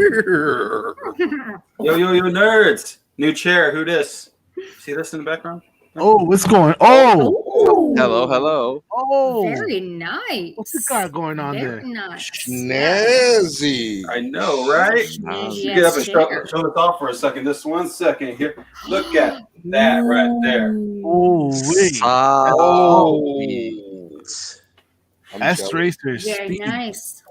Yo, nerds! New chair. Who this? See this in the background? Oh, what's going? Oh, Hello. oh, Very nice. what's the guy going on Very there? nice. Snazzy. I know, right? Snazzy You get up and ass show chair. this off for a second. Just 1 second here. Look at that right there. Oh, wait. Oh. I'm S jealous. Racer Very speed. nice.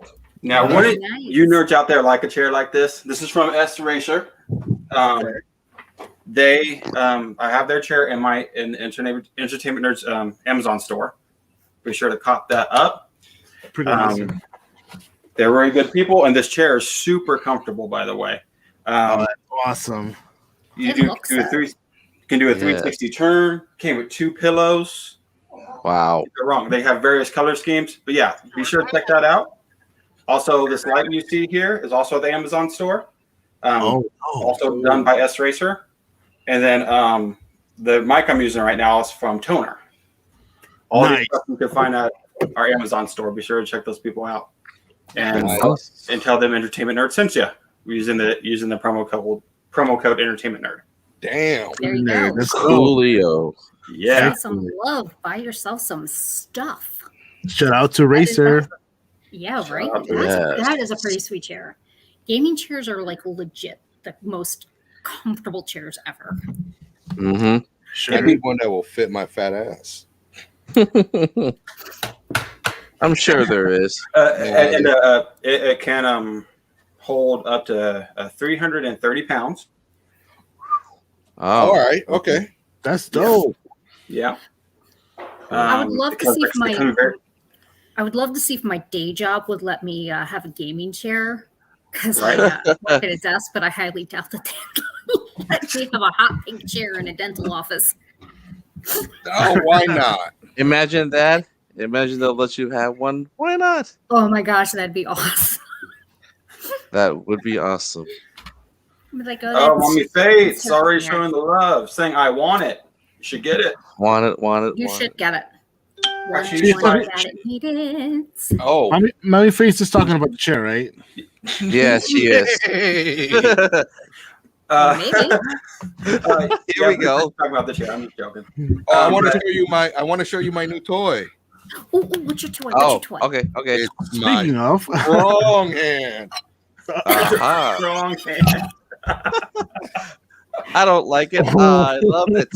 Now, Very wouldn't nice. you nerds out there like a chair like this? This is from S Racer. I have their chair in my Entertainment Nerds Amazon store. Be sure to cop that up. Pretty awesome. They're really good people, and this chair is super comfortable. By the way, That's awesome. you It do, looks do a so. three. Can do a 360 turn. Came with 2 pillows. Wow. They're wrong. They have various color schemes, but yeah, be sure to check that out. Also, this light you see here is also at the Amazon store. Also done by S Racer. And then the mic I'm using right now is from Toner. All Nice. these stuff you can find at our Amazon store. Be sure to check those people out. And Nice. and tell them Entertainment Nerd sent you using the promo code Entertainment Nerd. Damn. There you Nerd, go. let's go. Coolio. Yeah. Get some love. Buy yourself some stuff. Shout out to Racer. Yeah, right. Yes. That is a pretty sweet chair. Gaming chairs are like legit the most comfortable chairs ever. Mm-hmm. Sure. I need one that will fit my fat ass. I'm sure there is. It can hold up to 330 pounds. All Oh, right. Okay. That's dope. Yeah. I would love to because see if they come very- I would love to see if my day job would let me have a gaming chair because Right. I work at a desk, but I highly doubt that they let me have a hot pink chair in a dental office. Oh, why not? imagine that. Imagine they'll let you have one. Why not? Oh my gosh, that'd be awesome. That would be awesome. I'd be like, Oh, that's- Mommy Faith, that's sorry yeah. showing the love, saying I want it. You should get it. Want it. You should get it. Actually, One you that it needed. Oh. Mommy Face is talking about the chair, right? Yes, she is. Hey. Maybe. Here we go. Talk about the chair. I'm just joking. Oh, I want to show you my. I want to show you my new toy. Ooh, what's your toy? Oh, What's your toy? okay. It's my Speaking of, strong hand. Aha. Strong hand. I don't like it. I love it.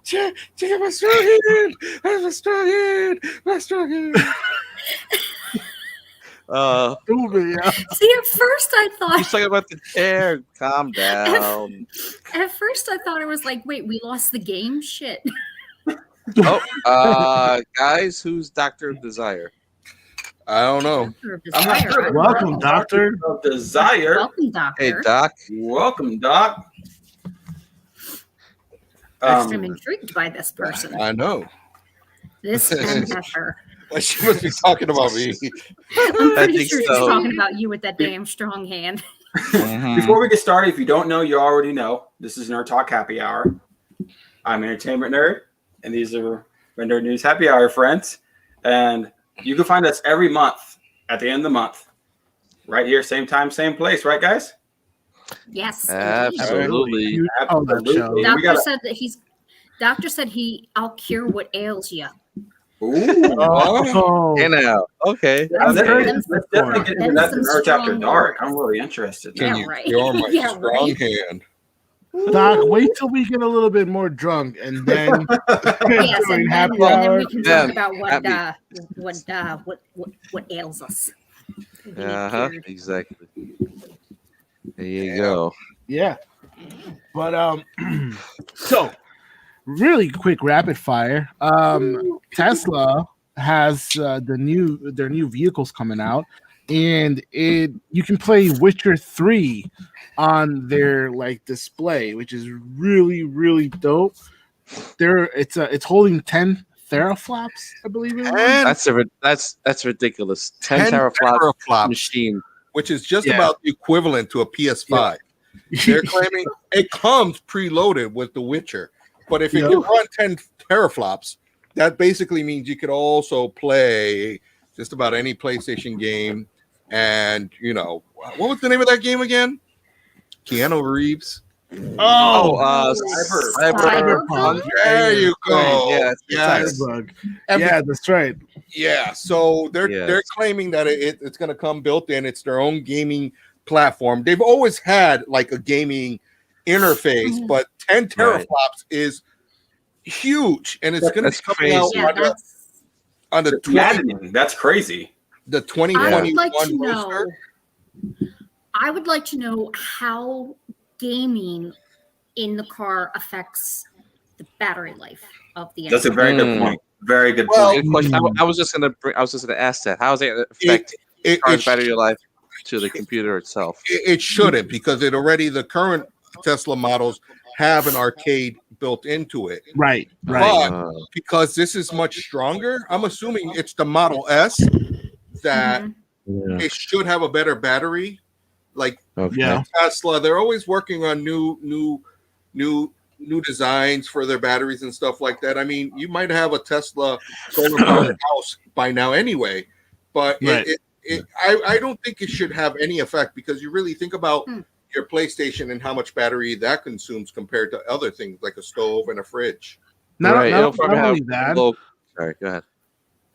Check out my strong hand. My strong hand. My strong hand. stupid, yeah. See, at first I He's thought talking about the chair. Calm down. it was like, wait, we lost the game? Shit. Guys, who's Dr. Desire? I don't know. Doctor of I'm not Desire. sure. Welcome, Doctor. Of Desire. Welcome, Doctor. Hey, Doc. Welcome, Doc. I'm intrigued by this person. I know. This MFer. She must be talking about me. I'm pretty think sure so. she's talking about you with that damn strong hand. Before we get started, if you don't know, you already know. This is Nerd Talk Happy Hour. I'm Entertainment Nerd, and these are my Nerd News Happy Hour friends. And you can find us every month at the end of the month, right here, same time, same place, right, guys? Yes. indeed. Absolutely. You know that show. We Doctor gotta- said that Doctor said I'll cure what ails you. Ooh. Oh, Hey now. Okay. Let's heard definitely get into that Them to Nerds some After strong Dark. words. I'm really interested. Can Yeah, you right. cure my Yeah, strong right. hand? Doc, wait till we get a little bit more drunk and then Yes, during and happy then hour. we can Then, talk about happy. what ails us. We need Uh-huh. cured. Exactly. There you go. Yeah. But so really quick rapid fire. Tesla has their new vehicles coming out, and you can play Witcher 3 on their like display, which is really, really dope. It's holding 10 teraflops, I believe it is. That's ridiculous. 10 teraflops teraflops, machine. which is just Yeah. about the equivalent to a PS5. They're claiming it comes preloaded with The Witcher, but if it can run 10 teraflops, that basically means you could also play just about any PlayStation game and what was the name of that game again? Keanu Reeves. Cyberpunk? There you go. Yeah, Yes. Cyberbug. And Yeah, that's right. Yeah, so they're Yes. claiming that it's going to come built in. It's their own gaming platform. They've always had like a gaming interface, but 10 teraflops is huge, and it's going to be That's coming out crazy. Yeah, on the Maddening. That's crazy. the I would like 2021 to roster. know. I would like to know how gaming in the car affects the battery life of the That's a engine. very good point. Very good Well, point. Good question. I was just gonna ask that. How does it affect It, car's it, battery life to the computer itself? it shouldn't, because the current Tesla models have an arcade built into it. Right. But because this is much stronger, I'm assuming it's the Model S that Mhm. it should have a better battery. Like Okay. Yeah. Tesla, they're always working on new designs for their batteries and stuff like that. I mean, you might have a Tesla solar powered house by now anyway, but Right. I don't think it should have any effect, because you really think about Hmm. your PlayStation and how much battery that consumes compared to other things like a stove and a fridge. Right, it'll Not probably only have that. low- Sorry, go ahead.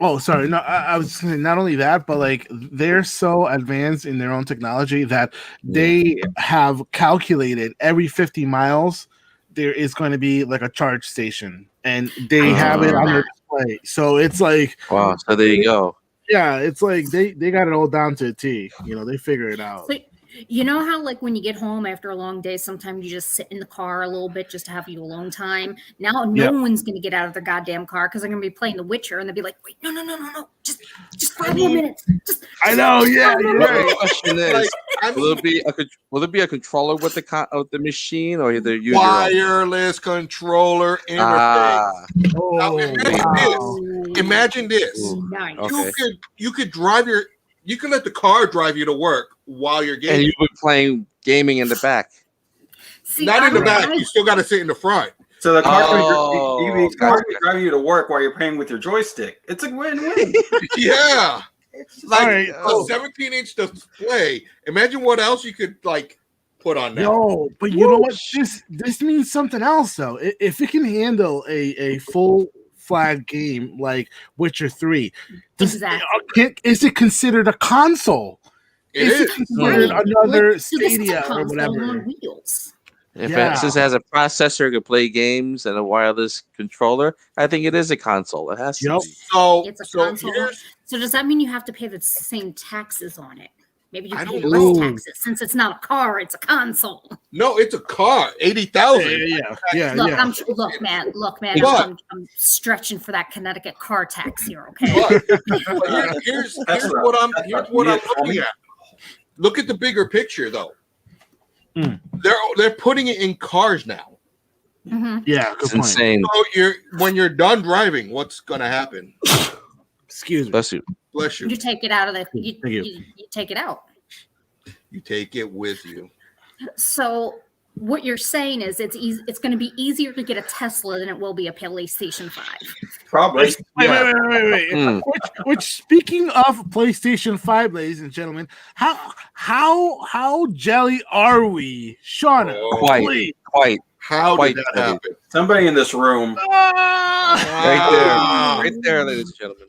Oh, sorry. No, I was saying not only that, but like they're so advanced in their own technology that they have calculated every 50 miles there is going to be like a charge station, and they have it on their display. So it's like, Wow. So there you go. yeah, it's like they got it all down to a T. They figure it out. So, you know how like when you get home after a long day, sometimes you just sit in the car a little bit just to have you alone time. Now no one's gonna get out of their goddamn car because they're gonna be playing The Witcher, and they'll be like, "Wait, no, just 5 more minutes." I know, yeah, five more you're Well, minutes." the question is, Like, I will mean, it be a controller with the machine, or either use your own? wireless controller interface. Ah, Oh, Now, imagine wow. Imagine this. Ooh. Nice. Okay. You could you can let the car drive you to work while you're and gaming. you've been playing gaming in the back. See, Not in the I- back. I- You still got to sit in the front. So the car Oh, can gotcha. drive you to work while you're playing with your joystick. It's a win-win. Yeah. Like All right. a 17-inch display. Imagine what else you could like put on that. No, but you know what? This means something else though. If it can handle a full flag game like Witcher 3, Exactly. is it considered a console? It Is is. it considered Right. another Like, so this is a Stadia or console whatever? on wheels. Since it has a processor, it can play games, and a wireless controller, I think it is a console. It has to Yep. be. So It's a so console. here's So does that mean you have to pay the same taxes on it? Maybe you I pay don't less know. taxes since it's not a car; it's a console. no, it's a car, Yeah, 80,000. yeah. Look, man. But- I'm stretching for that Connecticut car tax here. Okay. But here's That's what I'm right. looking at. Look at the bigger picture though. Mm. They're putting it in cars now. Mhm. Yeah, good It's point. insane. So when you're done driving, what's gonna happen? Excuse me. Bless you. Bless you. You take it out of the. Thank you. You take it out. You take it with you. So what you're saying is it's easy. It's going to be easier to get a Tesla than it will be a PlayStation 5. Probably. Wait, Yeah. wait. Hmm. Which speaking of PlayStation 5, ladies and gentlemen, how jelly are we, Shauna? Oh, Please. Quite How Quite did that heavy. happen? Somebody in this room. Ah! right there, ladies and gentlemen.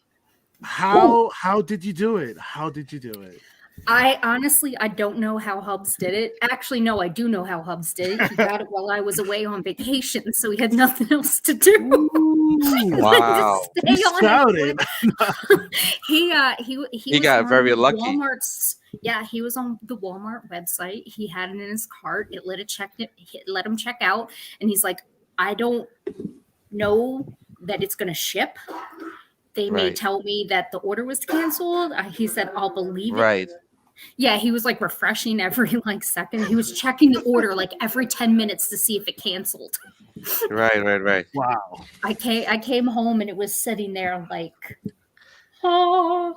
How did you do it? How did you do it? I honestly, I don't know how Hubs did it. Actually, no, I do know how Hubs did it. He got it while I was away on vacation, so he had nothing else to do. Ooh, Wow. To stay you on scouted. it. He got was very on lucky. Walmart's, yeah, he was on the Walmart website. He had it in his cart. It let him check out, and he's like, I don't know that it's going to ship. They may Right. tell me that the order was canceled. He said, I'll believe it. Right. Yeah, he was like refreshing every like second. He was checking the order like every 10 minutes to see if it canceled. Right. Wow. I came home and it was sitting there like, oh.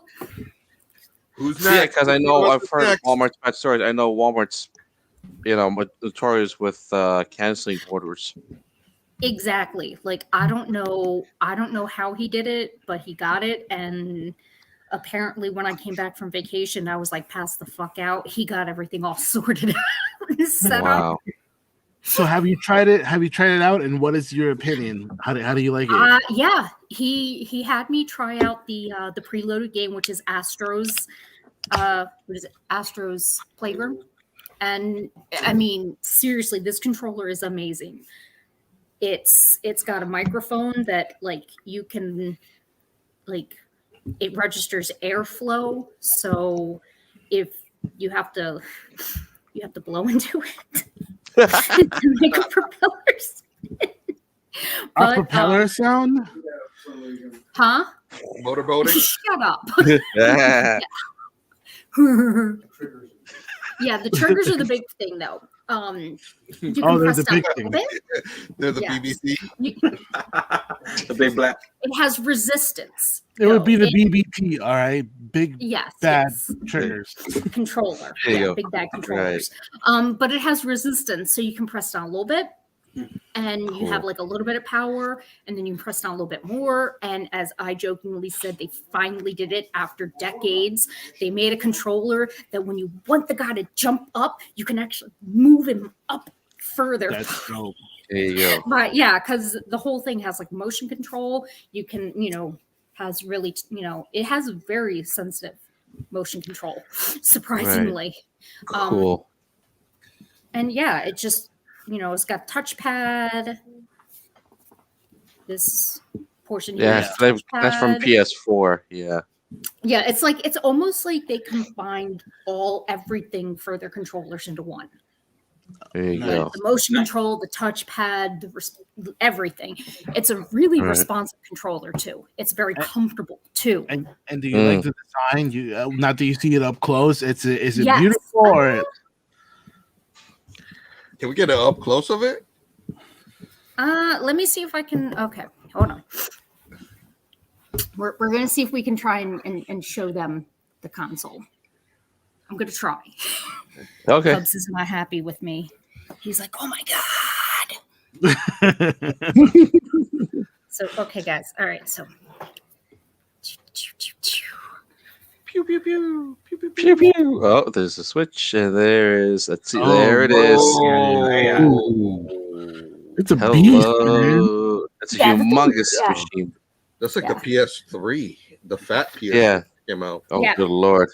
Who's Yeah, next? because I know What's I've heard next? Walmart's bad stories. I know Walmart's, notorious with canceling orders. Exactly. Like I don't know how he did it, but he got it, and apparently when I came back from vacation, I was like passed the fuck out. He got everything all sorted out. Set up. Wow. So have you tried it? Have you tried it out? And what is your opinion? How do you like it? Yeah, he had me try out the preloaded game, which is Astro's. What is it? Astro's Playroom. And I mean, seriously, this controller is amazing. It's got a microphone that like you can like it registers airflow. So if you have to blow into it to make a propellers. A propeller sound? Huh? Motorboating. Shut up. Yeah. Yeah, the triggers are the big thing, though. You can Oh, they're press the down big a thing. little bit. They're the Yeah. BBC. The big black. It has resistance. It would though. be the BBT, all right? Big Yes, bad yes. triggers. Controller. There you Yeah, go. big bag controllers. But it has resistance, so you can press down a little bit, and you have Cool. like a little bit of power, and then you can press down a little bit more. And as I jokingly said, they finally did it after decades. They made a controller that when you want the guy to jump up, you can actually move him up further. That's dope. There you go. But yeah, because the whole thing has like motion control. You can, has really, it has a very sensitive motion control, surprisingly. Cool. And yeah, it just, it's got touchpad. This portion here Yeah, is that's from touchpad. PS4. Yeah. Yeah, it's almost like they combined everything for their controllers into one. There you Nice. go. The motion control, the touchpad, everything. It's a really Right. responsive controller too. It's very comfortable too. And do you like the design? You not that you see it up close. Is it Yes. beautiful or Can we get an up close of it? Let me see if I can. Okay, hold on. We're gonna see if we can try and show them the console. I'm gonna try. Okay. Cubs is not happy with me. He's like, "Oh my god." So okay, guys. All right. So. Pew pew pew pew pew pew pew. Oh, there's a switch, and there is. Let's see. Oh, There it is. it's a beast, man. Hello. It's a Yeah, the thing- humongous yeah. machine. That's like Yeah. the PS3, the fat PS Yeah. came out. Oh, Yeah. good lord.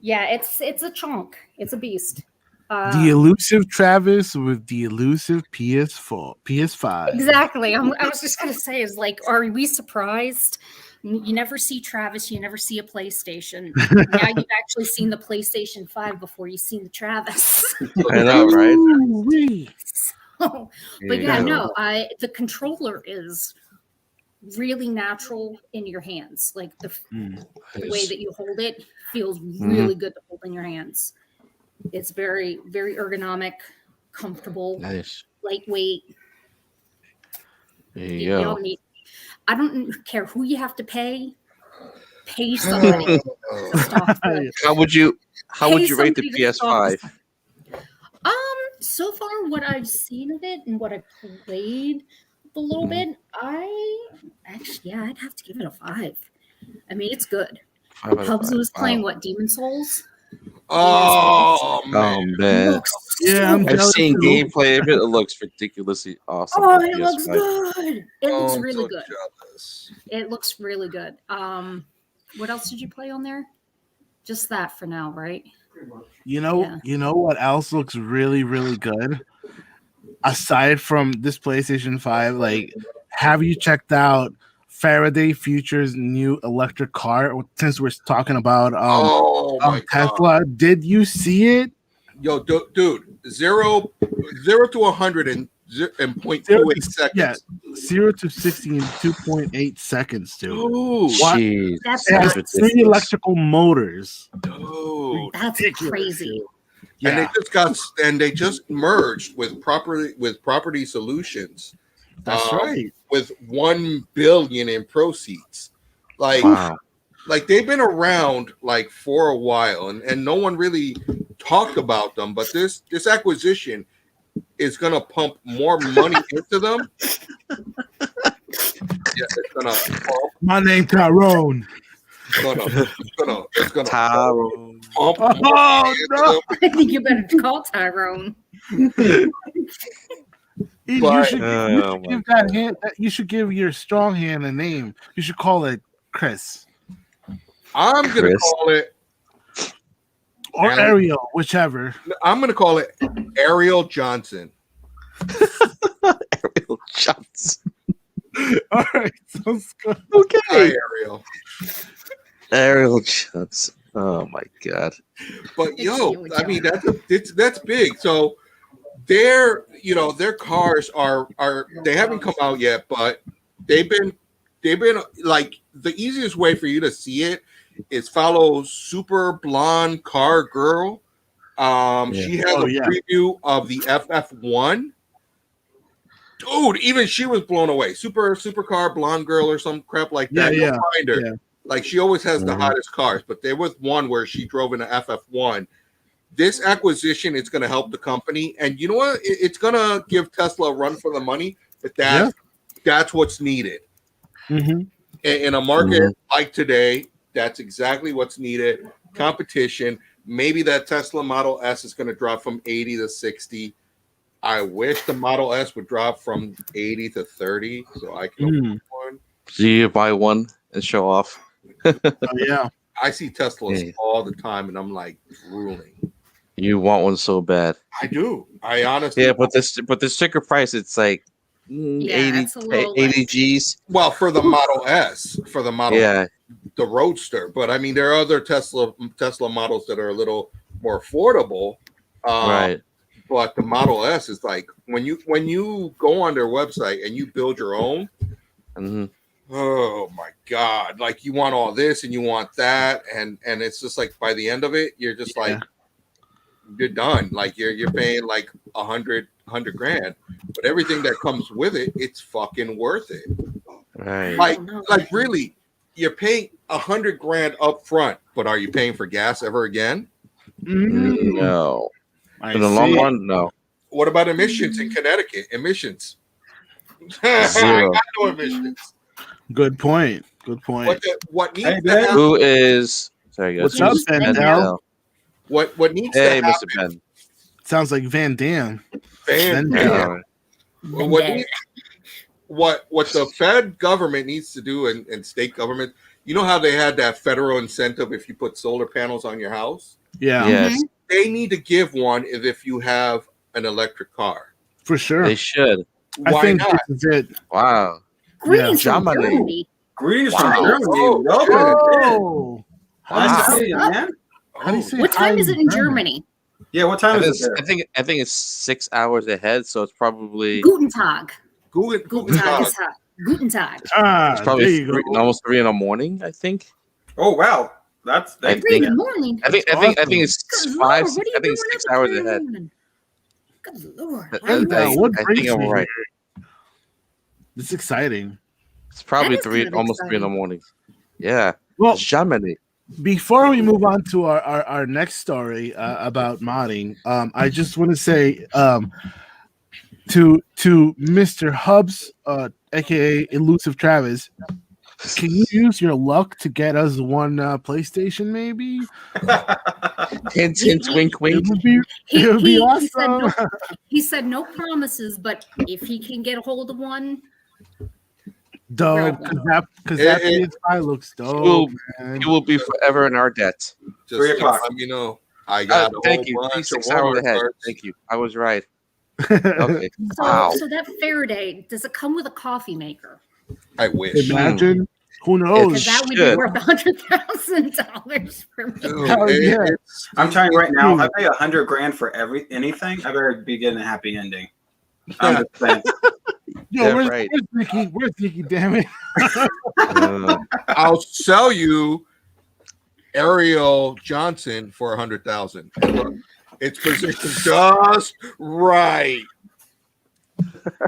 Yeah, it's a chunk. It's a beast. The elusive Travis with the elusive PS5. Exactly. I was just gonna say, is like, are we surprised? You never see Travis. You never see a PlayStation. Now you've actually seen the PlayStation 5 before you've seen the Travis. I know, right? Ooh-wee. So, There but you yeah, go. no, the controller is really natural in your hands. Like the way that you hold it feels really good to hold in your hands. It's very, very ergonomic, comfortable, Nice. lightweight. There You you don't go. need. I don't care who you have to pay. Pay somebody to stop. How would you Pay rate the somebody to stop PS5? So far, what I've seen of it and what I've played a little bit, I'd have to give it a 5. I mean, it's good. 5 out of Cubs 5. was playing Wow. what, Demon Souls? Oh Oh man. man. Looks Yeah, I'm so I've jealous seen too. gameplay of it. It looks ridiculously awesome. Oh, on it looks PS5. good. It looks I'm really so good. jealous. It looks really good. What else did you play on there? Just that for now, right? You know what else looks really, really good? Aside from this PlayStation 5, like, have you checked out Faraday Future's new electric car? Since we're talking about Oh my god. Tesla, did you see it? Yo, dude, 0 to 100 in 0.28 seconds. Yeah, 0 to 60 in 2.8 seconds, dude. Dude, What? Jeez. That's It has That's 3 ridiculous. electrical motors. dude. That's Ridiculous, crazy. dude. And they just merged with Property Solutions. That's right. With 1 billion in proceeds. Wow. Like they've been around like for a while and no one really talked about them, but this acquisition is gonna pump more money into them. Yeah, it's gonna pump. My name Tyrone. It's gonna Tyrone. pump. Oh, no. I think you better call Tyrone. You But- should Oh, give that hand. You should give your strong hand a name. You should call it Chris I'm gonna Chris. call it. or And- Ariel, whichever. I'm gonna call it Ariel Johnson. Ariel Johnson. All right, sounds good. Hi, Okay. Ariel. Ariel Johnson. Oh my god. But It's yo, you, I mean that's big. So their cars are they haven't come out yet, but they've been like the easiest way for you to see it is follow Super Blonde Car Girl. She has Oh, a yeah. preview of the FF1. Dude, even she was blown away. Supercar Blonde Girl or some crap like that. Yeah, You'll yeah, find her. yeah. Like she always has the Mhm. hottest cars, but there was one where she drove in an FF1. This acquisition is going to help the company, and you know what? It's going to give Tesla a run for the money. But that's what's needed Mm-hmm. in a market like today. That's exactly what's needed. Competition. Maybe that Tesla Model S is going to drop from 80 to 60. I wish the Model S would drop from 80 to 30, so I can Mm. own one. Do you buy one and show off? Oh, yeah. I see Teslas Yeah. all the time, and I'm like drooling. You want one so bad. I do. I honestly. Yeah, but the sticker price, it's like Yeah, 80, it's a little 80 less. G's. Well, for the Model S, for the Model, Yeah, the Roadster, but I mean, there are other Tesla models that are a little more affordable. right. But the Model S is like when you go on their website and you build your own. Mhm. Oh my God! Like you want all this and you want that, and it's just like by the end of it, you're just like you're done. Like you're paying like $100 grand, but everything that comes with it, it's fucking worth it. Right. Like no. like really, you're paying $100 grand up front, but are you paying for gas ever again? Mm. No. I In the long see. run, no. What about emissions in Connecticut? Emissions. Zero. No emissions. Good point. Good point. What needs Hey, to Ben. happen? Who is? Sorry, guys. What's up, Who's Vendel? Vendel? What needs Hey, to happen? Mr. Ben. Sounds like Van Dam. Van Vendel. Dam. Yeah. What the Fed government needs to do and state government, you know how they had that federal incentive if you put solar panels on your house? Yeah, Yes, They need to give one if you have an electric car. for sure. they should. I Why think not? this is it. Wow. Greetings from Germany. Germany. Greetings Wow. from Germany. Oh, Welcome. Oh, Nice to wow. see you, man. How do you say What hi time is it in German? Germany? Yeah, what time is it I there? think it's 6 hours ahead, so it's probably Guten Tag. Guten Guten Tag Tag. is hot. Guten Tag. Ah, it's probably there you three, go. almost 3 in the morning. I think. Oh wow, that's I Three in think- the morning. I think it's Good five. Lord, what are you I think it's doing 6 up at hours 3 in the ahead. morning? Good Lord. That- Why are you that- up? What I brings think I'm me right. here? It's exciting. It's probably That is three, kind of almost 3 in the exciting. morning. Yeah, Well, Germany. before we move on to our next story about modding, I just want to say to Mr. Hubs, aka Elusive Travis, can you use your luck to get us one PlayStation? Maybe Hint, hint, wink, wink. it would be He, it would be he said awesome. no, he said no promises, but if he can get a hold of one, Dope, because that It- PS5 looks will- dope, man. You will be forever in our debt. Just 3 o'clock. let me know. I got a Thank whole you. bunch of 6 hours Walmart ahead. cards. Thank you. I was right. Okay. so Wow. so that Faraday, does it come with a coffee maker? I wish. Imagine. Who Because knows? that would be should. worth $100,000 for me. Dude, Hell yeah. it's- I'm telling you right now, if I pay $100 grand for anything, I better be getting a happy ending. I'm just saying. Yo, Yeah, where's, right. where's Nikki? Where's Nikki? Damn it! Uh, I'll sell you Ariel Johnson for 100,000. And look, it's positioned just right.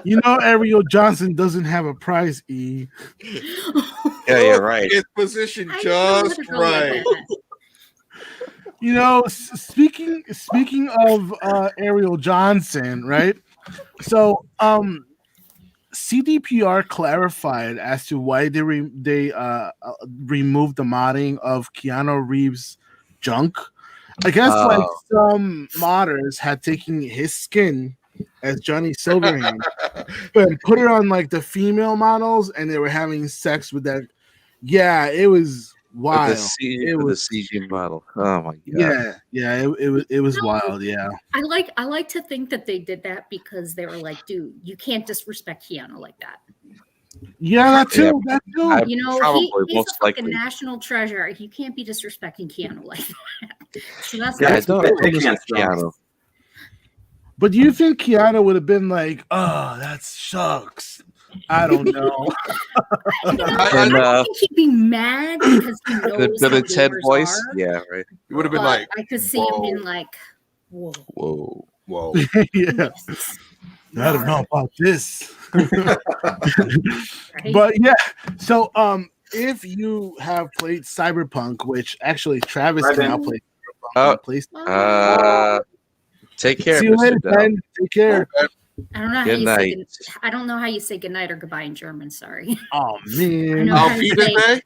You know, Ariel Johnson doesn't have a prize. E. yeah, you're right. It's positioned I didn't know just how to go with right. that. You know, speaking of Ariel Johnson, right? So, CDPR clarified as to why they removed the modding of Keanu Reeves' junk. I guess like some modders had taken his skin as Johnny Silverhand and put it on like the female models, and they were having sex with that. Yeah, it was wild. The CG model. Oh my god. Yeah. It was wild. Yeah. I like to think that they did that because they were like, dude, you can't disrespect Keanu like that. Yeah, that too. Yeah. That too. You know, Probably, he's most a fucking likely. national treasure. You can't be disrespecting Keanu like that. So that's Yeah, I that's don't They understand can't Keanu. But do you think Keanu would have been like, "Oh, that sucks"? I don't know. You know, And, I don't think he'd be mad because he knows The how Ted gamers voice. are, Yeah, right. You would have been but like, I could see him being like, whoa. Whoa. whoa. Yeah, I don't know about this. Right? But yeah, so if you have played Cyberpunk, which actually Travis Right, can now Ben. play Oh, Cyberpunk, please. Take care, See you Mr. later, Dell. Ben. Take care. I don't know how Good you say night. I don't know how you say goodnight or goodbye in German. Sorry. Oh I man. know. Auf Wiedersehen.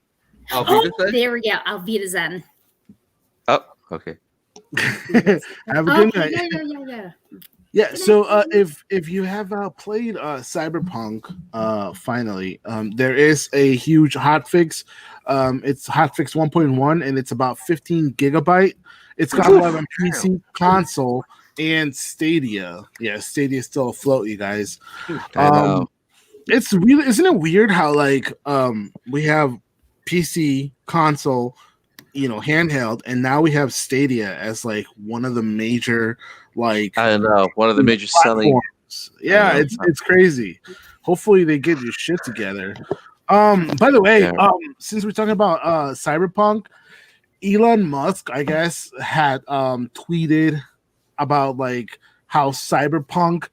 Auf Oh, Wiedersehen. there we go. Auf Wiedersehen. Oh, okay. Have a Oh, good night. yeah. Yeah, so if you have played Cyberpunk, finally, there is a huge hotfix. It's hotfix 1.1, and it's about 15 gigabyte. It's got live on PC, console, and Stadia. Yeah, Stadia's still afloat, you guys. I know. It's really, isn't it weird how like we have PC, console, handheld, and now we have Stadia as like one of the major like I know. One of the major selling. platforms. Yeah, it's crazy. Hopefully they get your shit together. By the way, Yeah. since we're talking about Cyberpunk, Elon Musk, I guess, had tweeted about like how Cyberpunk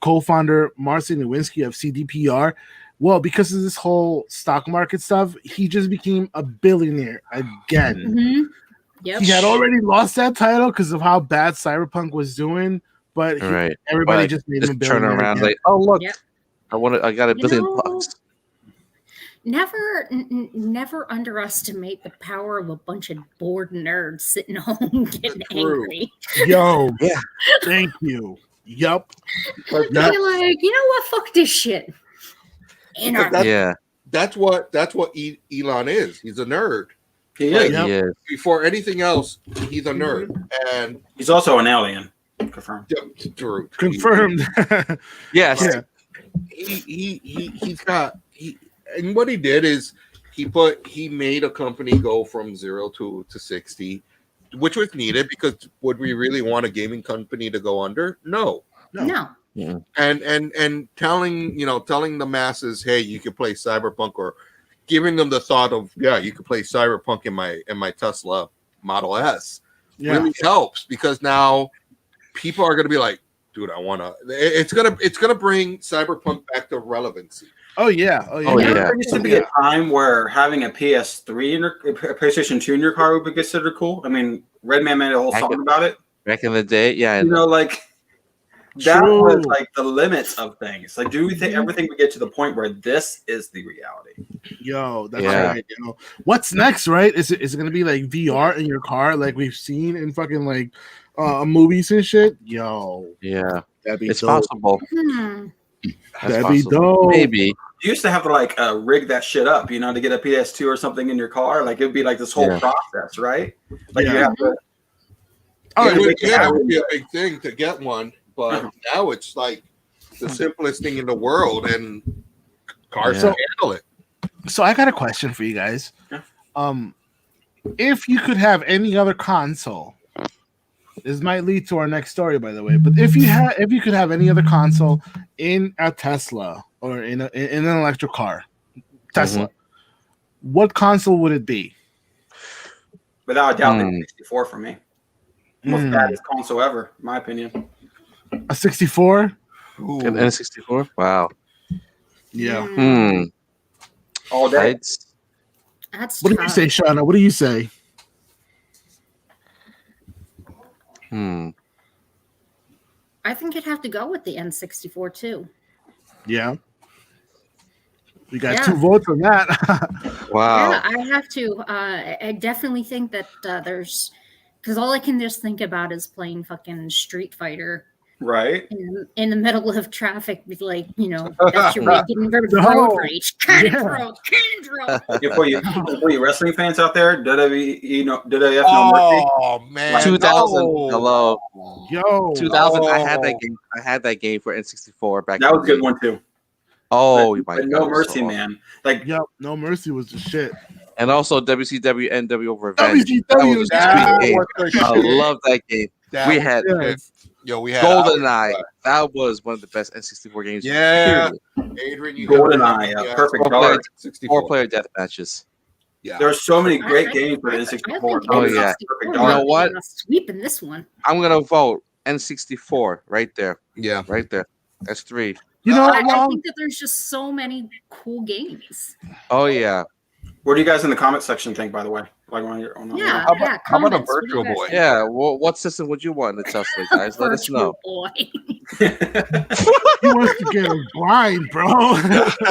co-founder Marcin Nowinski of CDPR, well, because of this whole stock market stuff, he just became a billionaire again. Mm-hmm. Yep. He had already lost that title because of how bad Cyberpunk was doing, but Right. everybody But just made him a Just turn billionaire around again. like, oh look, Yep. I got a You billion know, bucks. Never underestimate the power of a bunch of bored nerds sitting home getting angry. Yo, Yeah. thank you. Yup. They're like, you know what? Fuck this shit. Anarchy. That's- Yeah. That's what Elon is. He's a nerd. He Like, is. Yep. Yeah. Before anything else, he's a nerd. And He's also an alien. Confirmed. Drew, Confirmed. Yes. Yeah. he's got and what he did is he made a company go from 0 to 60, which was needed because would we really want a gaming company to go under? No. No. And telling the masses, hey, you can play Cyberpunk, or giving them the thought of, yeah, you could play Cyberpunk in my Tesla Model S Yeah. really helps, because now people are going to be like, dude, I want to. It's gonna bring Cyberpunk back to relevancy. Oh yeah. Oh yeah. Oh, You know, yeah. there used to be a time where having a PS3 a PlayStation 2 in your car would be considered cool. I mean, Redman made a whole song about it. Back in the day, yeah. You know, like that True. was like the limits of things. Like, do we think everything would get to the point where this is the reality? Yo, that's Yeah. right. What's next, right? Is it gonna be like VR in your car, like we've seen in fucking like movies and shit? Yo, Yeah. that'd be It's dope. possible. That's That'd be possible. dope. Maybe. You used to have to like rig that shit up, to get a PS2 or something in your car. Like it'd be like this whole Yeah. process, right? Like you Yeah. have to. Oh, It would, yeah. it would be a big thing to get one, but now it's like the simplest thing in the world, and cars Yeah. can handle it. So I got a question for you guys. Yeah. If you could have any other console, this might lead to our next story, by the way. But if you could have any other console in a Tesla or in an electric car, Tesla, what console would it be? Without a doubt, the 64 for me. Most Mm. baddest console ever, in my opinion. A 64? Ooh. An N64? Wow. Yeah. Hmm. All day. I'd, That's What do you tough. say, Shauna? What do you say? I think you'd have to go with the N64 too. Yeah. We got Yeah. 2 votes on that. Wow. Yeah, I have to. I definitely think that there's because all I can just think about is playing fucking Street Fighter Right? in the middle of traffic with that's your way of getting rid of No. road rage. Yeah. Candro. And for you wrestling fans out there, WWF No Mercy. Oh man, 2000. no. Hello. Yo. 2000. I had that Oh. game. I had that game for N64 back. That in was a the good day. one too. Oh But my god. No it was Mercy, so man. Like Yep. No Mercy was the shit. And also WCW NWO Revenge. WCW That was a That sweet game. was the I shit. love that game. That We was had the Yeah. shit. Yo, we had GoldenEye. That was one of the best N64 games. Yeah. Period. Adrian, you GoldenEye, perfect Four-player- card. 64. 4-player death matches. Yeah. There are so many I- great I- games for the I N64. think Oh, GoldenEye, yeah. perfect You card. know what? Sweep in this one. I'm gonna vote N64 right there. Yeah. Right there. That's 3. You know I what, Long? think that there's just so many cool games. Oh yeah. What do you guys in the comment section think, by the way? Like on your Yeah. How about- how about a comments. What do you Virtual guys Boy? think? Yeah. Well, what system would you want in the Tesla, guys? Let us know. Virtual Boy. He wants to get him blind, bro.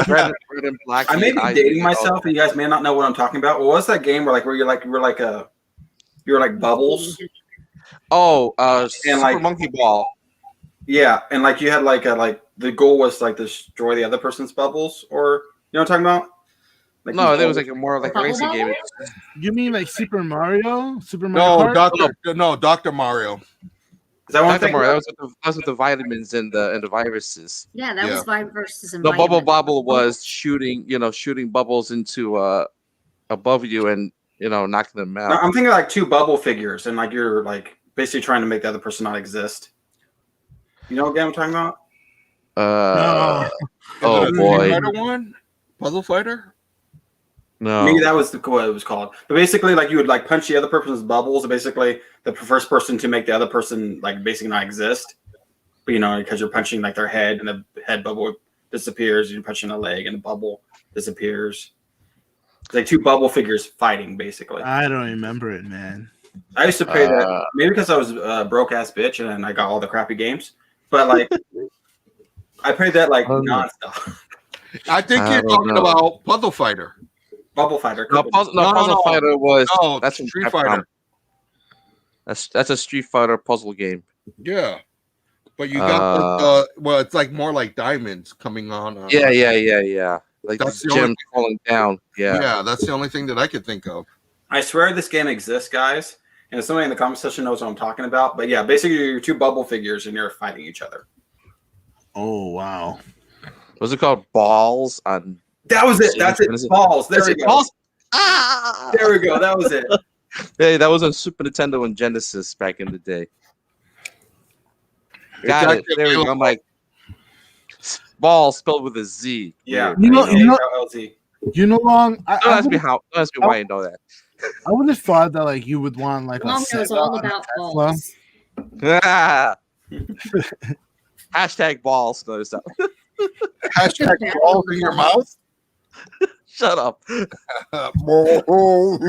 Red and black. I may be eyes, dating you know. myself, and you guys may not know what I'm talking about. What was that game where you're like bubbles? Oh, And, Super like- Monkey Ball. Yeah, and like you had the goal was like destroy the other person's bubbles, or you know what I'm talking about? Like No, these it was goals. like a more like a Bubble racing game. You mean like Super Mario? Super Mario No, Kart? Dr. Mario. Is that one Dr. thing? Mario, that was with the vitamins and the viruses. Yeah, that Yeah. was Vibe versus No, Bubble Environment. Bobble was shooting bubbles into above you and knocking them No, out. I'm thinking like 2 bubble figures, and like you're like basically trying to make the other person not exist. You know what game I'm talking about? Oh Is it a boy, Street Fighter one? Puzzle Fighter? no. Maybe that was what it was called. But basically, like you would like punch the other person's bubbles, and basically the first person to make the other person like basically not exist. But because you're punching like their head, and the head bubble disappears. You're punching a leg, and the bubble disappears. It's like 2 bubble figures fighting, basically. I don't remember it, man. I used to play that maybe because I was a broke ass bitch and I got all the crappy games. But like, I played that like nonstop. I think I you're don't talking know. about Puzzle Fighter. Bubble Fighter. No, Puzzle Fighter was No, that's from Street Capcom. Fighter. That's a Street Fighter puzzle game. Yeah. But you got it's like more like diamonds coming on. Yeah. Like That's the the only gem falling down. Yeah. Yeah, that's the only thing that I could think of. I swear this game exists, guys. And if somebody in the comment section knows what I'm talking about. But yeah, basically you're 2 bubble figures and you're fighting each other. Oh wow. Was it called Balls on? That was it. That's it. What is it? Balls. There Is we it go. Balls? Ah! There we go. That was it. Hey, that was on Super Nintendo and Genesis back in the day. It's Got it. actually There we go. I'm like ball spelled with a Z. Yeah. You know- LZ. You know, Long. Don't ask me how. Don't ask me why you know that. I would have thought that like you would want like Long a knows Sega all on a about Tesla. balls. Ah. Hashtag balls. Notice that. Hashtag balls in your mouth. Shut up. Balls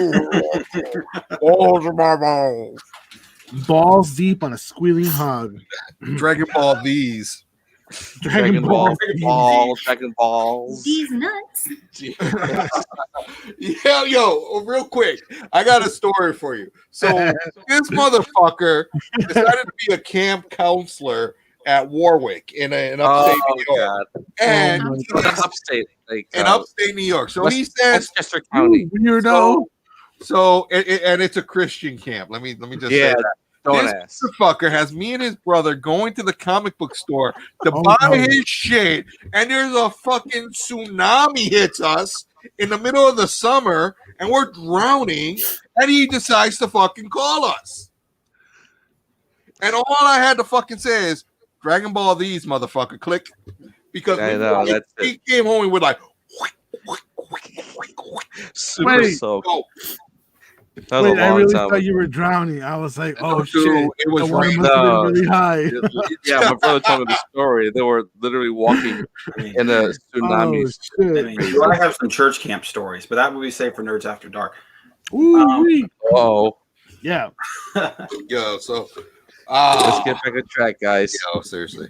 in my balls. Balls deep on a squealing hog. Dragon Ball these. Dragon Ball. Balls. Dragon balls. These nuts. Yeah, real quick. I got a story for you. So this motherfucker decided to be a camp counselor at Warwick in upstate Oh New York. God. And Oh my he's That's upstate. Like in upstate New York. So he says Westchester County. Weirdo. so and it's a Christian camp. Let me just say Yeah. that. Don't This ask. motherfucker has me and his brother going to the comic book store to Oh, buy no. his shit, and there's a fucking tsunami hits us in the middle of the summer, and we're drowning, and he decides to fucking call us. And all I had to fucking say is, Dragon Ball these, motherfucker, click. Because I know, that's he came home and we're like, Super Wait. soaked. oh, That was Wait, a I long really time. thought you were drowning. I was like, oh dude, shit. it was The water raining. must have No. been really high. Yeah, my brother told me the story. They were literally walking I mean, in a Oh tsunami. I shit. mean, you want to have some church camp stories, but that would be safe for Nerds After Dark. Ooh-wee. Oh, Yeah. Yo, so let's get back on track, guys. yo, seriously.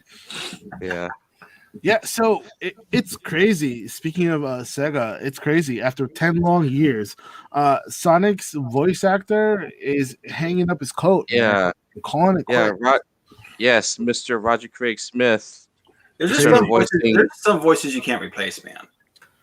Yeah. Yeah, so it's crazy. Speaking of Sega, it's crazy. After 10 long years, Sonic's voice actor is hanging up his coat. Yeah, Calling it yeah, quits. yes, Mr. Roger Craig Smith. There's just Started some voices, voicing. there's some voices you can't replace, man.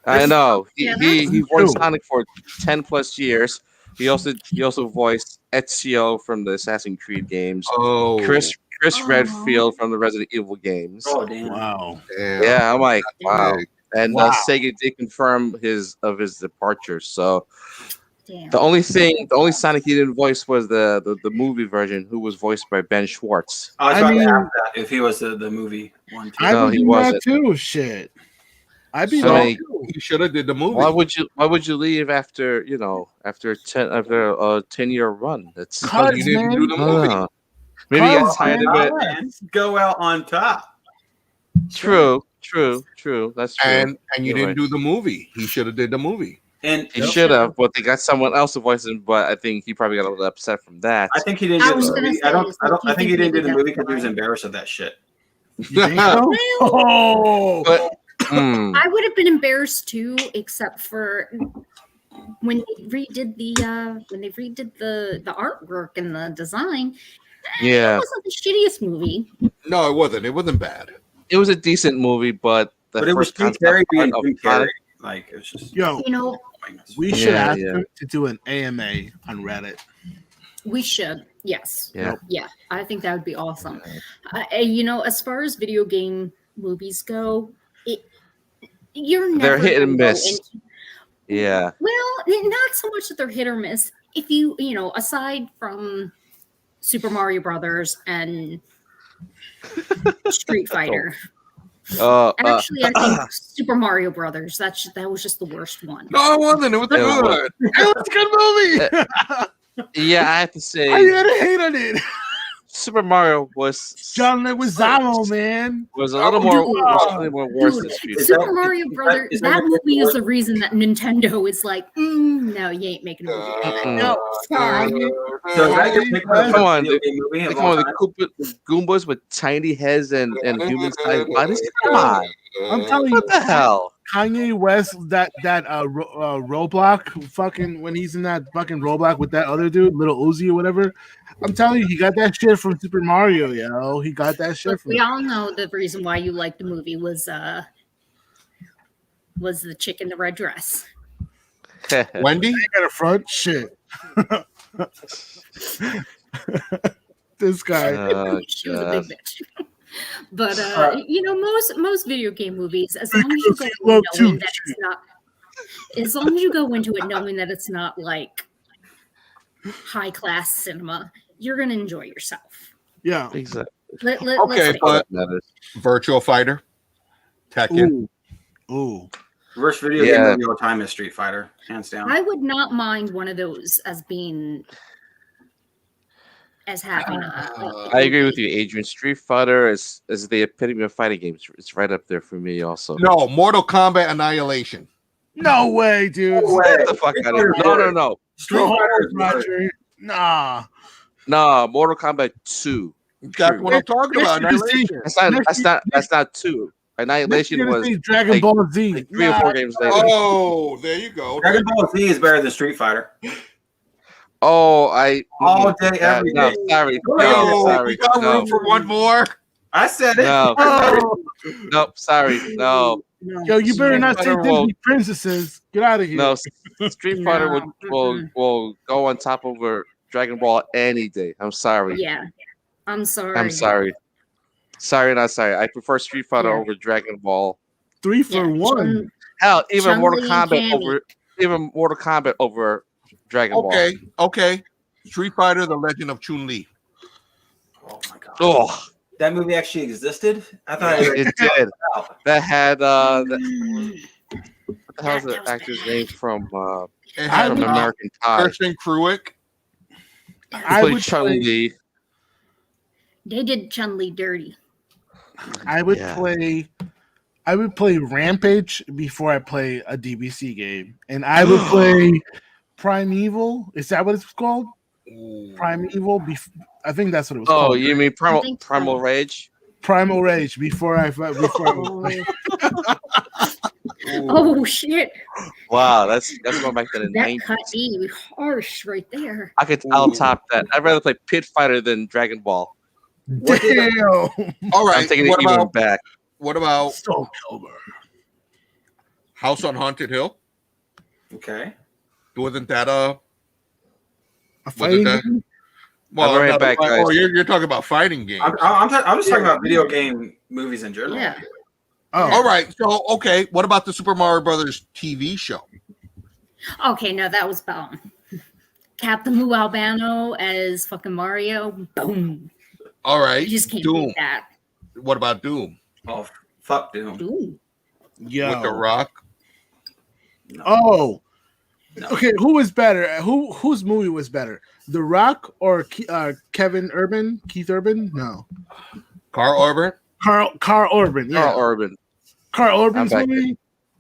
I know Yeah, he that's voiced true. Sonic for 10 plus years. He also voiced Ezio from the Assassin's Creed games. Oh, Chris Oh. Redfield from the Resident Evil games. Oh damn! Wow. damn. Yeah, I'm like, wow. Big. And Wow. Sega did confirm his departure. So Damn. the only Sonic he didn't voice was the movie version, who was voiced by Ben Schwartz. I was I about to mean- ask that if he was the movie one too. I No, would he do that wasn't. too. Shit. I'd be So, there like, too. He should have did the movie. Why would you leave after a 10-year run? That's Cuz, you didn't man. do the movie. Maybe you got Cuz, tired man. of it. Man, go out on top. True. That's true. And you You're didn't right. do the movie. He should have did the movie. And He should have, but they got someone else to voice him. But I think he probably got a little upset from that. I think he didn't I do was the gonna movie. say, I don't. is I don't. like, I think you he didn't do think the maybe movie that's because he was why? embarrassed of that shit. You think so? Oh. But I would have been embarrassed too, except for when they redid the artwork and the design. yeah, It wasn't the shittiest movie. No, it wasn't. It wasn't bad. it was a decent movie, but the But it was first Jim concept Carrey being art of Jim Sonic- Carrey. Like it was just. Yo, You know, Oh my goodness. we should Yeah, ask yeah. him to do an AMA on Reddit. we should. Yes. Yeah. Yeah. I think that would be awesome. As far as video game movies go, you're never They're hit and gonna go miss. into- Yeah, Well, not so much that they're hit or miss. If aside from Super Mario Brothers and Street Fighter, actually, I think Super Mario Brothers. That was just the worst one. No, it wasn't. It was It was. good. It was a good movie. yeah. I have to say, I had to hate on it. Super Mario was John Leguizamo, man. a little more worse than Dude, Street Is Super that- Mario is that- Brothers. is that That what movie you're is the reason that Nintendo is like, no, you ain't making a movie. Mm-mm. No, sorry. So is that your pick for the Come on, video dude. game movie of They all come on, time? the Goombas with tiny heads and human-sized bodies. Come on, I'm telling you, what the hell? Kanye West, that Roblox, fucking when he's in that fucking Roblox with that other dude, Little Uzi or whatever. I'm telling you, he got that shit from Super Mario, yo. He got that shit Look, from. we all know the reason why you liked the movie was the chick in the red dress. Wendy? I got a front shit. This guy. She was a big God. bitch. But Alright. most video game movies, as long as you go Love in knowing too. that it's not, as long as you go into it knowing that it's not like high class cinema, you're gonna enjoy yourself. Yeah. Exactly. Let's Okay, face but it. Matters. Virtual Fighter. Tekken. Ooh. Ooh. Worst video Yeah. game movie of all time is Street Fighter, hands down. I would not mind one of those as being as having a. I agree with you, Adrian. Street Fighter is the epitome of fighting games. It's right up there for me, also. No, Mortal Kombat Annihilation. No way, dude. Get the fuck out of here! No. Street No, Fighter is worse. Roger. Nah. Nah, Mortal Kombat 2. That's what I'm talking about. Next year- Annihilation. That's not 2. Annihilation Next year, was see Dragon like Ball Z. like 3 or 4 games later. Oh, there you go. Dragon Ball Z is better than Street Fighter. Oh, All day, every no, day. sorry, No, no, we sorry, got no, room for one more. I said it. no, Oh, nope, sorry, no, yo, you better not say Street Fighter will- Disney princesses. Get out of here. no. Street Fighter No, will go on top over Dragon Ball any day. I'm sorry. Yeah, I'm sorry. I'm sorry. Sorry, not sorry. I prefer Street Fighter Yeah. over Dragon Ball. 3 for Yeah, 1. Hell, even Chun-Li Mortal and Kombat Cammy. over Dragon Ball. Okay. Street Fighter: The Legend of Chun-Li. Oh my god. Oh, That movie actually existed? I thought it did. out. That had what the hell's That the was actor's bad. name from It had American Pie? Kirsten Cruick. He I played would Chun Li. They did Chun-Li dirty. I would Yeah. play Rampage before I play a DBC game, and I would play Primeval. Is that what it's called? Primeval. I think that's what it was Oh, called. you mean I think so. Primal Rage? Primal Rage before I Oh shit! Wow, that's going back to the That 90s. cut E harsh right there. I'll top that. I'd rather play Pit Fighter than Dragon Ball. Damn. All right. I'm taking What it even about back. Stone Kilmer. House on Haunted Hill? Okay. Wasn't that a fighting that- game? I'll be right not- back, guys. Oh, you're talking about fighting games. I'm just talking about video game movies in general. Yeah. Oh, All right. So, okay. What about the Super Mario Brothers TV show? Okay, no, that was Captain Lou Albano as fucking Mario. Boom. All right. You just can't Doom. beat that. What about Doom? Oh, fuck Doom. Doom. yeah. With The Rock? No. Oh, No. okay. Who was better? Whose movie was better? The Rock or Keith Urban? No, Carl Urban? Carl Urban. Yeah, Carl Urban. Carl Urban's I'm back movie.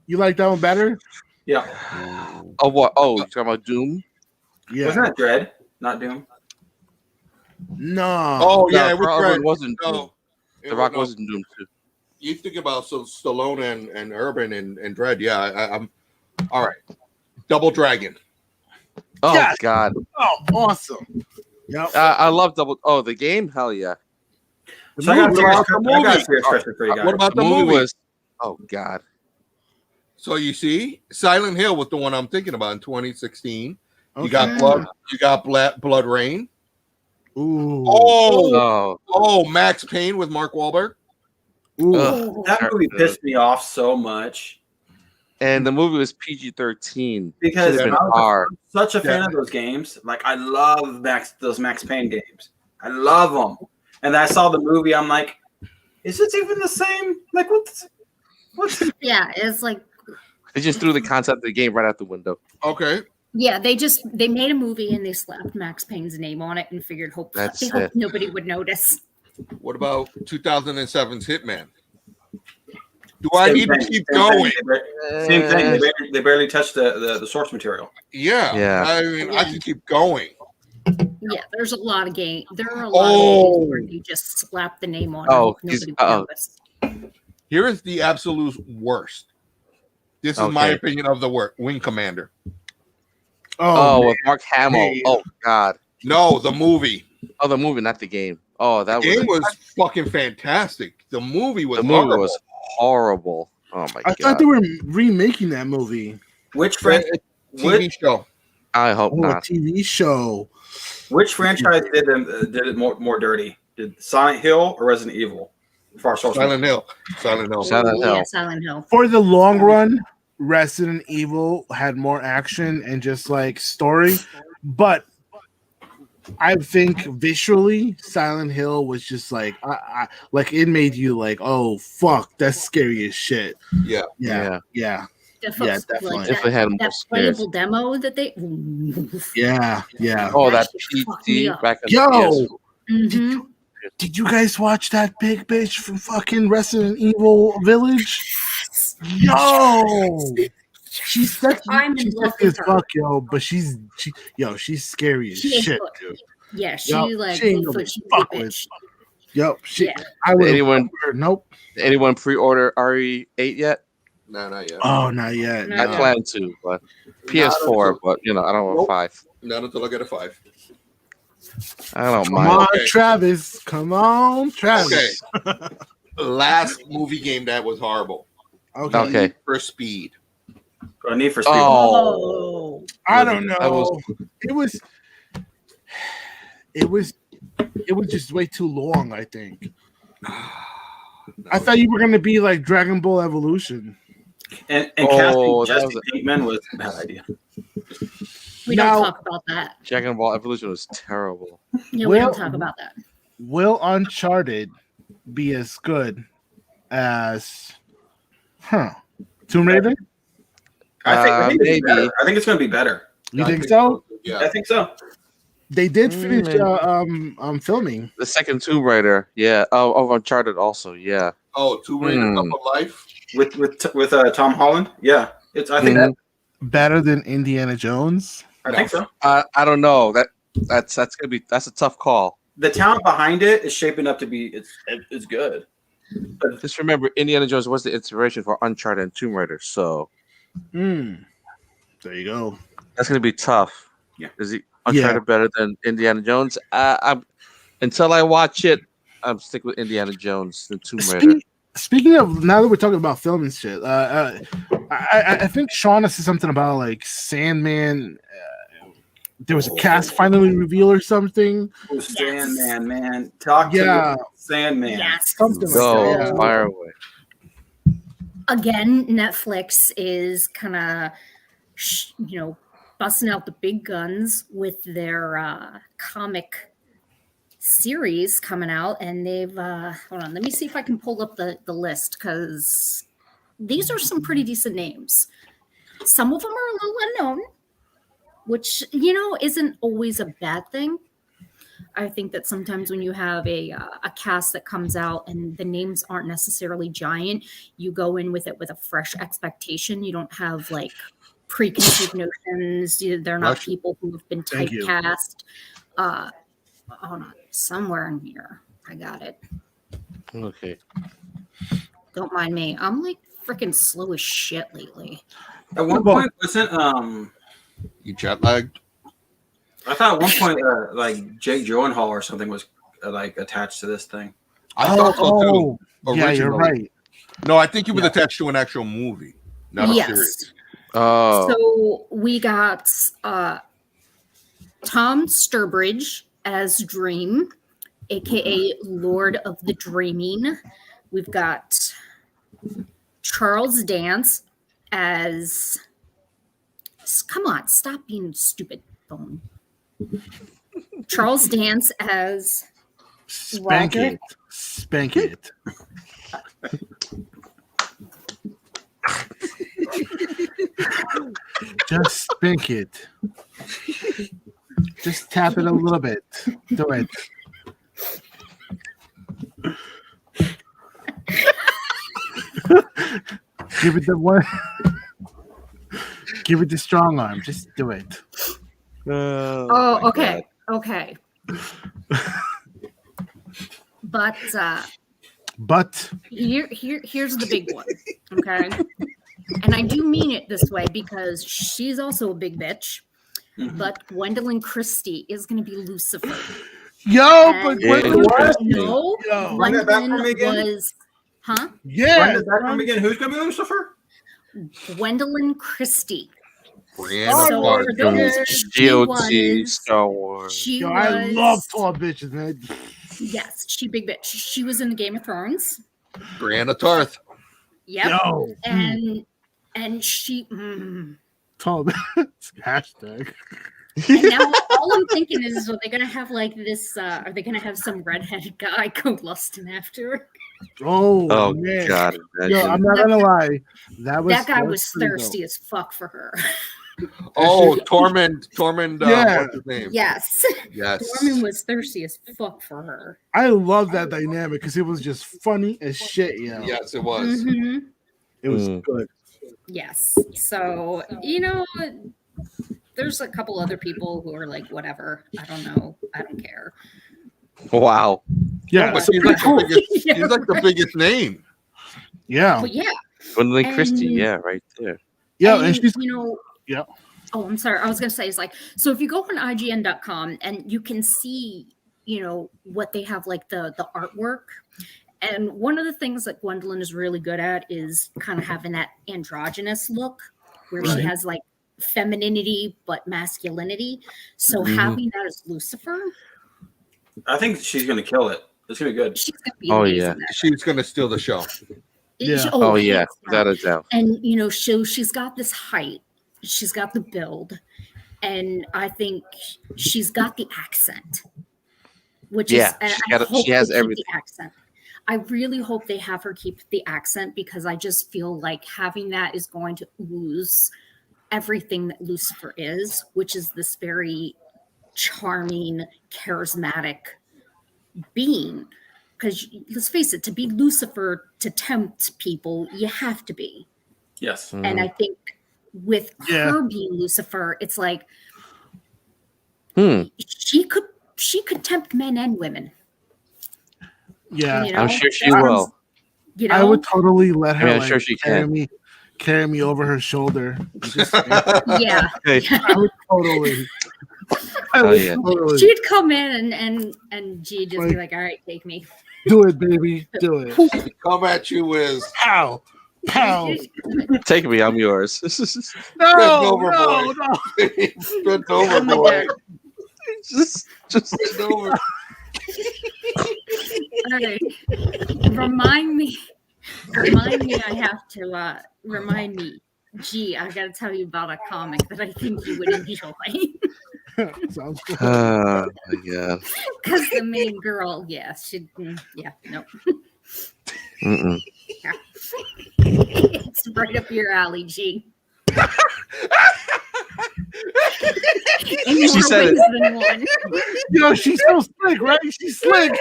You like that one better? Yeah. Oh, what? Oh, you're talking about Doom? Yeah. Wasn't that Dread? Not Doom. No. Oh, yeah. No, It was Carl right. Urban wasn't Doom. No. The Rock wasn't Doom too. You think about Stallone and Urban and Dredd. Yeah, I'm all right. Double Dragon. Oh Yes. God, Oh, awesome. Yep. I love Double. Oh, the game? Hell yeah. So I got a movie- serious question for you guys. What about The the movie movie? was. Oh God. So you see, Silent Hill was the one I'm thinking about in 2016. You Okay. got Blood. You got Blood Rain. Ooh. Oh, Max Payne with Mark Wahlberg. Ooh. Ugh. That movie pissed me off so much and the movie was PG-13. because Should've I been was R. such a fan of those games. Like I love those Max Payne games. I love them. And I saw the movie. I'm like, is this even the same? Like what's Yeah, it's like They just threw the concept of the game right out the window. Okay. yeah, they made a movie and they slapped Max Payne's name on it and figured That's they hope it. nobody would notice. What about 2007's Hitman? Do I need to keep going? Same thing. They barely touched the source material. Yeah. Yeah. I mean, I can keep going. Yeah, there's a lot of game. There are a lot Oh. of games where you just slap the name on Oh, it. and he's- Nobody would notice. Here is the absolute worst. This is my Okay. opinion of the worst. Wing Commander. Oh, man. with Mark Hamill. Yeah. Oh God. No, the movie. Oh, the movie, not the game. Oh, that The game was fucking fantastic. The movie was the movie horrible. was horrible. Oh my I God. thought they were remaking that movie. Which Fran- franchise? TV show. I hope Oh, a not. TV show. Which franchise did it more dirty? Did Silent Hill or Resident Evil? As far as source Silent Hill. Silent Hill. Silent Yeah, Hill. Silent Hill. For the long run, Resident Evil had more action and just like story, but I think visually, Silent Hill was just like, like it made you like, oh fuck, that's scary as shit. Yeah. Yeah. Definitely. definitely. Definitely had more that scares. playable demo that they. Yeah. Oh, That that shit fucked me PT up. back in Yo, the Mhm. did you guys watch that big bitch from fucking Resident Evil Village? Yo, she's sexy. I'm in She's love sexy as with her. fuck, yo. But she's scary as She is shit, good. dude. Yeah, she Yup, like she ain't Bigfoot, no she's a fuck bitch. Yep. Yeah. I would. Anyone- Nope. Anyone pre-order RE8 yet? No, not yet. Oh, not yet. No. I No. plan to, but PS4. But I don't want Nope. 5. Not until I get a 5. I don't Come mind. on, Okay. Travis. Come on, Travis. Okay. Last movie game that was horrible. Okay. Need for Speed. Need for Speed. Oh. Oh, I don't That know. was- It was just way too long. I think. I thought you were gonna be like Dragon Ball Evolution. And Oh, casting that Jesse Pinkman was a bad idea. we Now- don't talk about that. Dragon Ball Evolution was terrible. Yeah, we Well- don't talk about that. Will Uncharted be as good as Tomb Raider? I think it's maybe. better. I think it's going to be better. You I think so? Yeah. I think so. They did finish Maybe. filming. The second Tomb Raider, yeah. Oh, Uncharted also, yeah. Oh, Tomb Raider Hmm. Cup of Life. With Tom Holland. Yeah, it's. I think Mhm. Better than Indiana Jones. I think so. I don't know. That's a tough call. the talent behind it is shaping up to be it's good. Just remember, Indiana Jones was the inspiration for Uncharted and Tomb Raider, so There you go. that's gonna be tough. Yeah. Is Uncharted better than Indiana Jones? Until I watch it, I'm sticking with Indiana Jones than Tomb Raider. Speaking of, now that we're talking about film and shit, I think Shauna said something about like Sandman. There was a cast finally revealed or something. Oh, Sandman, man. Talk to Yeah. me. Sandman. Yes. Something like Go that. Yeah. fire away. Again, Netflix is kind of, busting out the big guns with their comic series coming out, and they've hold on, let me see if I can pull up the list, because these are some pretty decent names. Some of them are a little unknown, which isn't always a bad thing. I think that sometimes when you have a cast that comes out and the names aren't necessarily giant, you go in with it with a fresh expectation. You don't have like preconceived notions. They're not people who have been Thank you. typecast. Hold on, somewhere in here, I got it. Okay. Don't mind me. I'm like freaking slow as shit lately. At one point, wasn't You jet lagged? I thought at one point like Jake Gyllenhaal or something was like attached to this thing. I thought so too. Yeah, you're originally. right. No, I think he was attached to an actual movie, not a series. Oh, So we got Tom Sturbridge as Dream, aka Lord of the Dreaming. We've got Charles Dance as. Come on, stop being stupid, phone. Charles Dance as Spank Roger. it. Spank it. Just spank it. Just tap it a little bit. Do it. Give it the one. Give it the strong arm. Just do it. Oh, okay. Okay. But here's the big one. Okay. And I do mean it this way because she's also a big bitch. But Gwendolyn Christie is going to be Lucifer. Yo, And but Yeah, no, Yo. Run that back for me Gwendolyn again? was, huh? yeah. When does that come again? Who's gonna be Lucifer? Gwendolyn Christie. Brianna So Barr for those, she GOT was, Star Wars. she Yo, was, I love tall bitches, man. yes, she big bitch. She was in the Game of Thrones. Brianna Tarth. Yep. Yo, And she, tall bitches. Hashtag. and now all I'm thinking is, are they gonna have like this? Are they gonna have some redheaded guy go lusting after her? Oh, God. man. Yo, imagine. I'm not gonna lie. That guy was pretty thirsty dope. as fuck for her. Oh, Tormund. Yeah. What's his name? Yes, Yes. Norman was thirsty as fuck for her. I love that dynamic because it was just funny as shit, yo. Yes, it was. Mhm. It was Mm. good. Yes. So, there's a couple other people who are like, whatever. I don't know. I don't care. Wow. Yeah, But so he's like, cool. he's like the biggest name. Yeah, But yeah. Gwendolyn Christie, And- yeah, right there. yeah, and she's yeah. Oh, I'm sorry. I was going to say is like, so if you go on IGN.com and you can see, what they have like the artwork. And one of the things that Gwendolyn is really good at is kind of having that androgynous look where she Right. has like femininity but masculinity. So Mhm. having that as Lucifer, I think she's gonna kill it. It's gonna be good. she's going to be Oh, amazing yeah. at it. She's gonna steal the show. Yeah. Oh, yeah, hands down. without a doubt. And she's got this height, she's got the build, and I think she's got the accent, which Yeah, is she I got it- hope she has they keep everything. the accent. I really hope they have her keep the accent because I just feel like having that is going to ooze everything that Lucifer is, which is this very charming, charismatic being. Because let's face it, to be Lucifer, to tempt people, you have to be. Yes. And I think with Yeah. her being Lucifer, it's like Hmm. she could she could tempt men and women. Yeah, You know? I'm sure she I'm- will. You know, I would totally let her I mean, I'm like, sure she carry me over her shoulder. Just, yeah. Hey, I would totally. I Oh, would yeah. totally She'd come in and she'd just be like, "All right, take me." do it, baby. Do it. Come at you with Pow, pow. take me. I'm yours. No, over, no, boy. no. bent over, Oh my boy. God. just Bent over. All right. Remind me. I have to remind me. Gee, I got to tell you about a comic that I think you would enjoy. Sounds good. oh my god. Because the main girl, no. Mm-mm. It's right up your alley, G. In more She said ways than one. Yo, she's so slick, right? She's slick.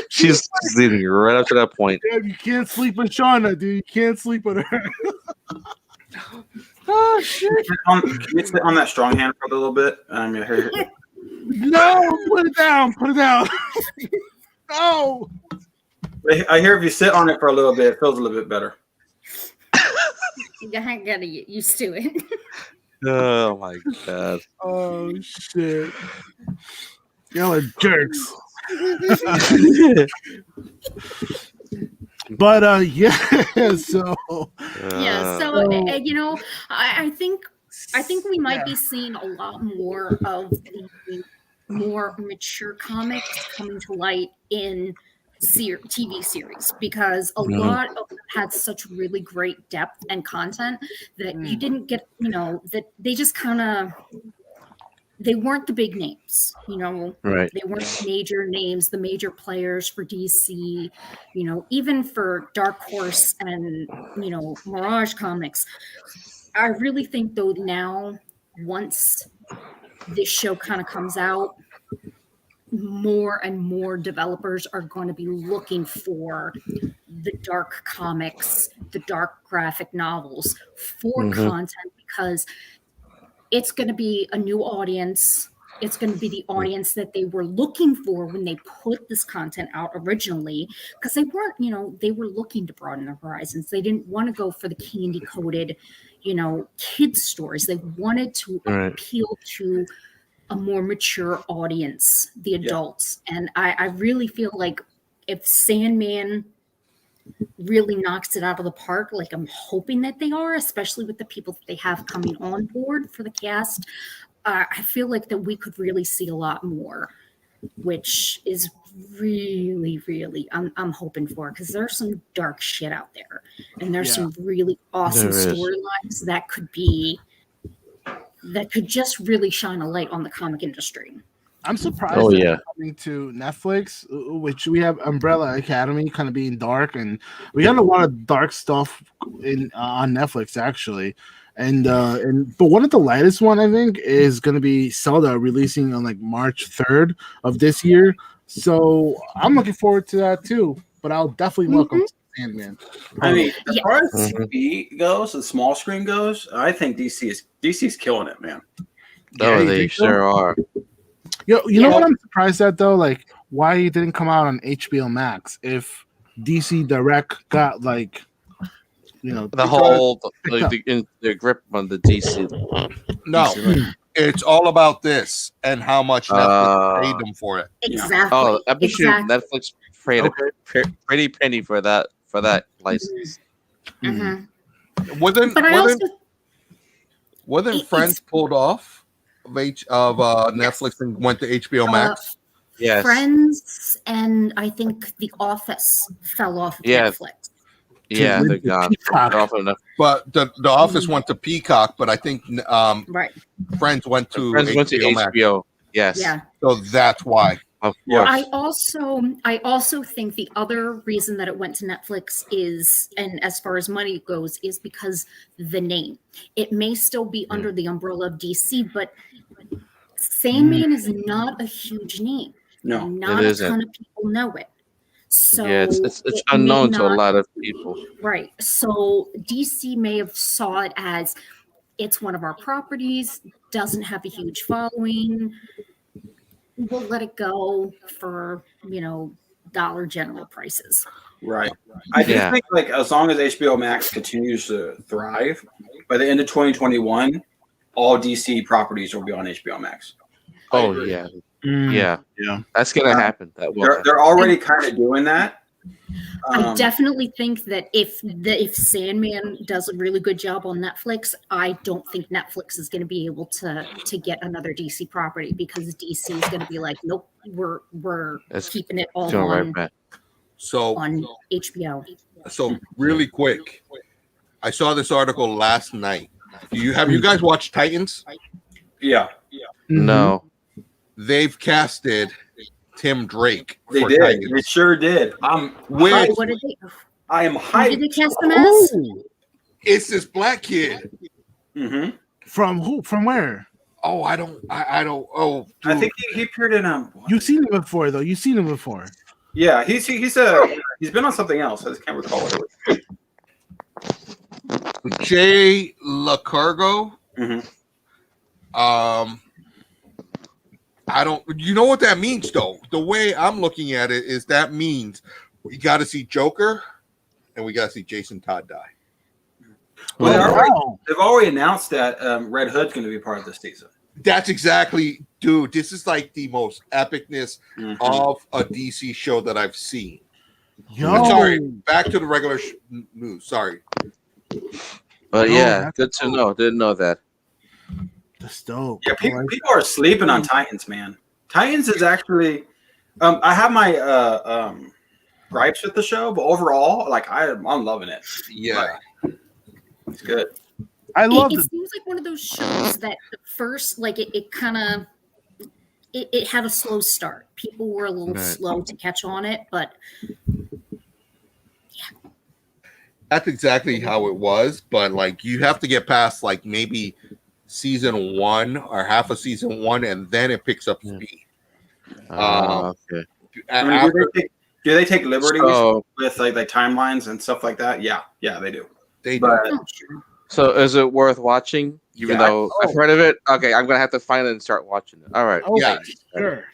She's leading right up to that point. Damn, you can't sleep with Shauna, dude. You can't sleep with her. Oh shit! Can you sit on that strong hand for a little bit? Here. No, put it down. Put it down. No. I hear if you sit on it for a little bit, it feels a little bit better. You gotta get used to it. Oh my god. Oh shit. Y'all are jerks. But yeah, so Yeah, so you know, I think we might be seeing a lot more of the more mature comics coming to light in TV series, because a lot of them had such really great depth and content that you didn't get, you know, that they just kind of, they weren't the big names, you know, Right. they weren't major names, the major players for DC, you know, even for Dark Horse and, you know, Mirage Comics. I really think though now, once this show kind of comes out, more and more developers are going to be looking for the dark comics, the dark graphic novels for content, because it's going to be a new audience. It's going to be the audience that they were looking for when they put this content out originally, because they weren't, you know, they were looking to broaden their horizons. They didn't want to go for the candy coated, you know, kids stories. They wanted to appeal to a more mature audience, the adults. And I really feel like if Sandman really knocks it out of the park, like I'm hoping that they are, especially with the people that they have coming on board for the cast, I feel like that we could really see a lot more, which is really, really, I'm hoping for, because there's some dark shit out there, and there's some really awesome storylines that could just really shine a light on the comic industry. I'm surprised that it's coming to Netflix, which we have Umbrella Academy kind of being dark, and we got a lot of dark stuff on Netflix actually. But one of the lightest one I think is going to be Zelda releasing on like March 3rd of this year. So I'm looking forward to that too. But I'll definitely welcome Sandman. I mean, as far as TV goes, the small screen goes, I think DC's killing it, man. Oh, they sure are. You know what I'm surprised at though? Like why it didn't come out on HBO Max if DC Direct got like, you know, the whole the grip on the DC. No, it's all about this and how much Netflix paid them for it. Exactly. Oh, I'm sure Netflix paid a pretty penny for that license. Wasn't Friends pulled off of Netflix and went to HBO Max? Yes. Friends and I think The Office fell off of Netflix. Yeah, they're gone. But the Office went to Peacock, but I think Friends went to HBO. Yes. Yeah. So that's why. I also think the other reason that it went to Netflix is, and as far as money goes, is because the name. It may still be under the umbrella of DC, but Sandman is not a huge name. No, not a ton of people know it. So it's unknown to a lot of people. Right. So DC may have saw it as it's one of our properties, doesn't have a huge following. we'll let it go for Dollar General prices. Right. I do think like as long as HBO Max continues to thrive, by the end of 2021, all DC properties will be on HBO Max. Oh yeah, yeah. That's gonna happen. They're already kind of doing that. I definitely think that if Sandman does a really good job on Netflix, I don't think Netflix is going to be able to get another DC property, because DC is going to be like, nope, we're keeping it all on HBO. So really quick, I saw this article last night. Have you guys watched Titans? Yeah. No. They've casted Tim Drake. They did. Titans. They sure did. I am hyped. Did they cast him as? It's this black kid. Mm-hmm. From who? From where? Oh, I don't. Oh, dude. I think he appeared in You've seen him before, though. You've seen him before. Yeah, he's been on something else. I just can't recall what it was. Jay LaCargo. Mm-hmm. I don't. You know what that means, though. The way I'm looking at it is that means we got to see Joker, and we got to see Jason Todd die. Well, they've already announced that Red Hood's going to be part of this season. That's exactly, dude. This is like the most epicness of a DC show that I've seen. Sorry, back to the regular news. Sorry. But good to know. Didn't know that. That's dope. Yeah, people are sleeping on Titans, man. Titans is actually. I have my gripes with the show, but overall, like I'm loving it. Yeah, it's good. I love it. It seems like one of those shows that at first, like it kind of it had a slow start. People were a little slow to catch on it, but yeah, that's exactly how it was. But like, you have to get past like maybe season 1 or half of season 1, and then it picks up speed. Okay. Do they take liberties with like timelines and stuff like that? Yeah, they do. They do. So is it worth watching? Even though I've heard of it, okay, I'm gonna have to find it and start watching it. All right. Oh, yeah, sure.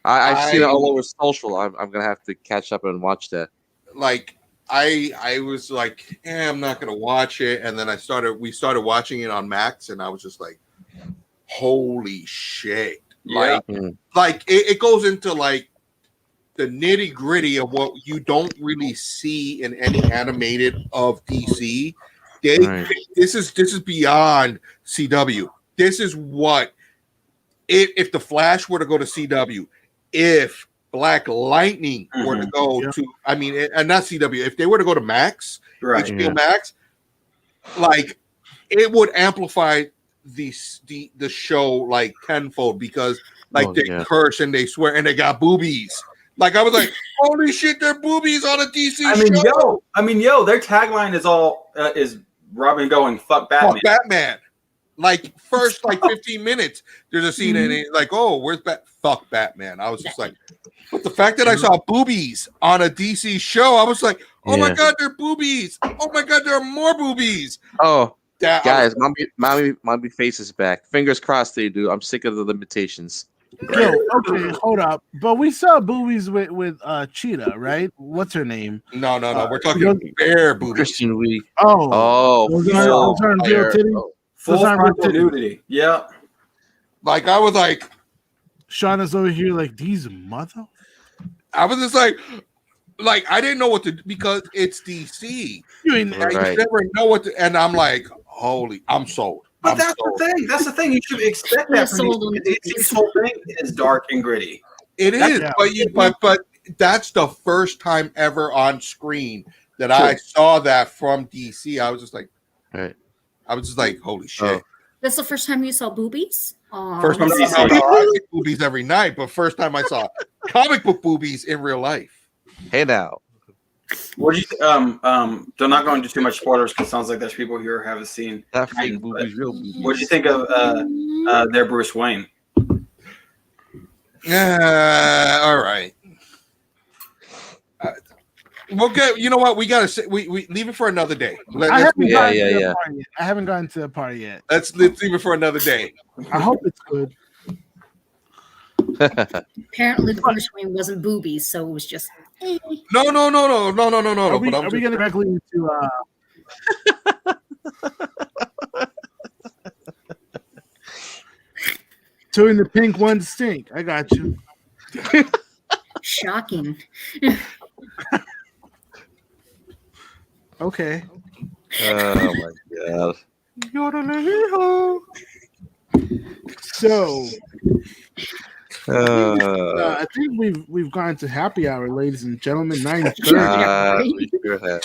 I've seen it all over social. I'm gonna have to catch up and watch that. Like I was like, I'm not gonna watch it, and then we started watching it on Max, and I was just like, holy shit! Yeah. Like it goes into like the nitty gritty of what you don't really see in any animated of DC. This is beyond CW. This is what if the Flash were to go to CW, if Black Lightning were to go to, I mean, and not CW, if they were to go to Max, HBO Max, like it would amplify the show like tenfold, because like they curse and they swear and they got boobies. Like I was like, holy shit, they're boobies on a DC show. Their tagline is all is Robin going fuck Batman. Fuck Batman. Like first like 15 minutes, there's a scene and it's like, oh, where's fuck Batman? I was just like, but the fact that I saw boobies on a DC show, I was like, oh my god, they're boobies. Oh my god, there are more boobies. Oh, guys, mommy face is back. Fingers crossed they do. I'm sick of the limitations. Yo, okay, hold up. But we saw boobies with Cheetah, right? What's her name? No. We're talking bare boobies. Christian Wiig. Oh, full frontal nudity. Yeah. Like I was like, Shauna's over here like, these mother. I was just like I didn't know what to do because it's DC. You never know what to, and I'm like, holy, I'm sold. But that's the thing. That's the thing. You should expect that from DC's whole thing is dark and gritty. It is, but that's the first time ever on screen that I saw that from DC. I was just like, I was just like, holy shit. That's the first time you saw boobies? First time I saw boobies every night, but first time I saw comic book boobies in real life. Hey now. What do you they're not going into too much spoilers because it sounds like there's people here who haven't seen fake boobies, real boobies. What do you think of their Bruce Wayne? All right. Okay, you know what? We gotta say, we leave it for another day. I haven't gotten to the party yet. Let's leave it for another day. I hope it's good. Apparently, the first wing wasn't boobies, so it was just. No. Are we, But I'm are we just- going directly into doing the pink one stink? I got you. Shocking. Okay. Oh my god. So Uh, I think we've gone to happy hour, ladies and gentlemen. 9:30. Yeah, right. we sure have.